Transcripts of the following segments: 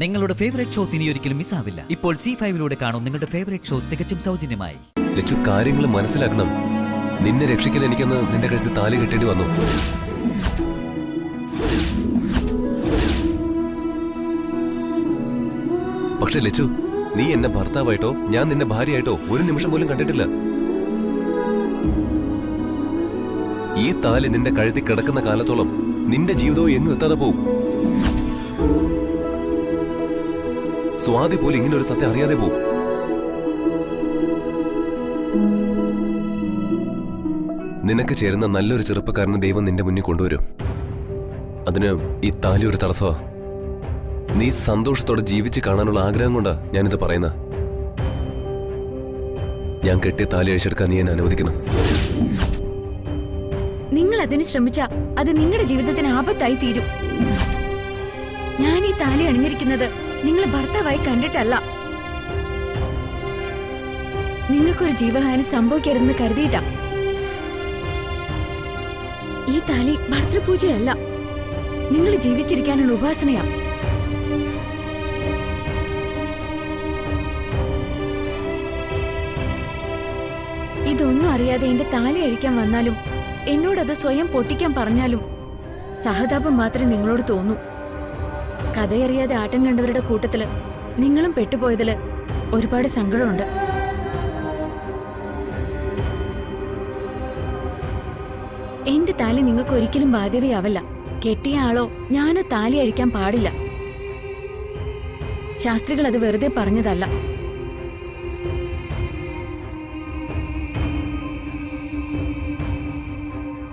നിങ്ങളുടെ favourite shows ഇനി ഒരിക്കലും മിസ്സാവില്ല. ഇപ്പോൾ C5 കാണും നിങ്ങളുടെ ഫേവറേറ്റ് ഷോ തികച്ചും സൗജന്യമായി. ലച്ചു, കാര്യങ്ങൾ മനസ്സിലാക്കണം. നിന്നെ രക്ഷിക്കാൻ എനിക്കൊന്ന് നിന്റെ കഴുത്ത് താലി കെട്ടേണ്ടി വന്നു. പക്ഷെ ലച്ചു, നീ എന്നെ ഭർത്താവായിട്ടോ ഞാൻ നിന്നെ ഭാര്യയായിട്ടോ ഒരു നിമിഷം പോലും കണ്ടിട്ടില്ല. ഈ താലി നിന്റെ കഴുത്തിൽ കിടക്കുന്ന കാലത്തോളം നിന്റെ ജീവിതവും എങ്ങും എത്താതെ പോവും. സ്വാതി പോലും ഇങ്ങനെ ഒരു സത്യം അറിയാതെ പോവും. നിനക്ക് ചേരുന്ന നല്ലൊരു ചെറുപ്പക്കാരനെ ദൈവം നിന്റെ മുന്നിൽ കൊണ്ടുവരും. അതിന് ഈ താലി ഒരു തടസ്സമാ. നീ സന്തോഷത്തോടെ ജീവിച്ച് കാണാനുള്ള ആഗ്രഹം കൊണ്ടാ ഞാനിത് പറയുന്ന. ഞാൻ കെട്ടിയ താലി അഴിച്ചെടുക്കാൻ നീ എന്നെ അനുവദിക്കണം. നിങ്ങൾ അതിന് ശ്രമിച്ച അത് നിങ്ങളുടെ ജീവിതത്തിന് ആപത്തായി തീരും. ഞാൻ ഈ താലി അണിഞ്ഞിരിക്കുന്നത് നിങ്ങൾ ഭർത്താവായി കണ്ടിട്ടല്ല. നിങ്ങൾക്കൊരു ജീവഹാനി സംഭവിക്കരുതെന്ന് കരുതിയിട്ടാ. ഈ താലി ഭർത്തൃപൂജയല്ല, നിങ്ങൾ ജീവിച്ചിരിക്കാനുള്ള ഉപാസനയാ. ഇതൊന്നും അറിയാതെ എന്റെ താലി അഴിക്കാൻ വന്നാലും എന്നോടത് സ്വയം പൊട്ടിക്കാൻ പറഞ്ഞാലും സഹതാപം മാത്രമേ നിങ്ങളോട് തോന്നൂ. കഥയറിയാതെ ആട്ടം കണ്ടവരുടെ കൂട്ടത്തില് നിങ്ങളും പെട്ടുപോയതില് ഒരുപാട് സങ്കടമുണ്ട്. എന്റെ താലി നിങ്ങൾക്ക് ഒരിക്കലും ബാധ്യതയാവില്ല. കെട്ടിയ ആളോ ഞാനോ താലി അഴിക്കാൻ പാടില്ല. ശാസ്ത്രികൾ അത് വെറുതെ പറഞ്ഞതല്ല.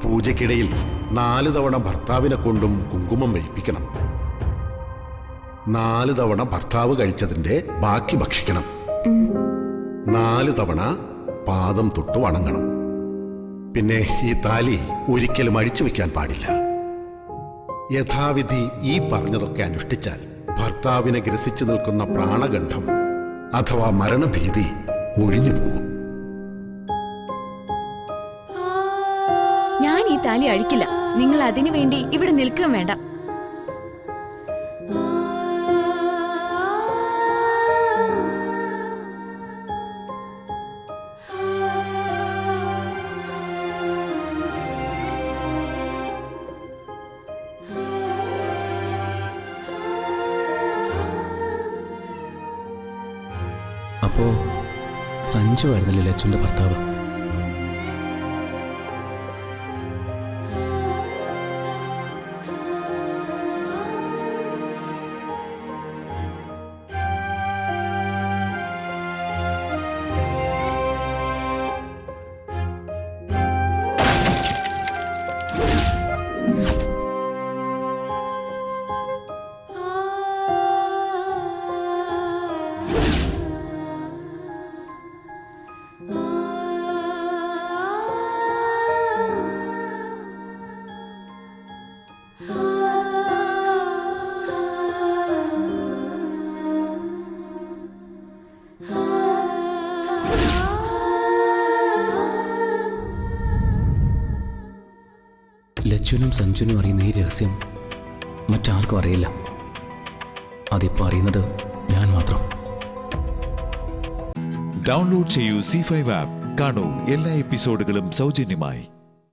പൂജയ്ക്കിടയിൽ 4 തവണ ഭർത്താവിനെ കൊണ്ടും കുങ്കുമം വയ്പ്പിക്കണം. 4 തവണ ഭർത്താവ് കഴിച്ചതിന്റെ ബാക്കി ഭക്ഷിക്കണം. 4 തവണ പാദം തൊട്ട് വണങ്ങണം. പിന്നെ ഈ താലി ഒരിക്കലും അഴിച്ചു വെക്കാൻ പാടില്ല. യഥാവിധി ഈ പറഞ്ഞതൊക്കെ അനുഷ്ഠിച്ചാൽ ഭർത്താവിനെ ഗ്രസിച്ചു നിൽക്കുന്ന പ്രാണഗന്ധം അഥവാ മരണഭീതി ഒഴിഞ്ഞു പോകും. ഞാൻ ഈ താലി അഴിക്കില്ല. നിങ്ങൾ അതിനു വേണ്ടി ഇവിടെ നിൽക്കുകയും വേണ്ട. അപ്പോ സഞ്ജു ആയിരുന്നല്ലേ ലച്ചുന്റെ ഭർത്താവ്? ലച്ചുനും സഞ്ജുനും അറിയുന്ന ഈ രഹസ്യം മറ്റാർക്കും അറിയില്ല. അതിപ്പോ അറിയുന്നത് ഞാൻ മാത്രം. ഡൗൺലോഡ് ചെയ്യൂ C5 ആപ്പ്. കാണൂ എല്ലാ എപ്പിസോഡുകളും സൗജന്യമായി.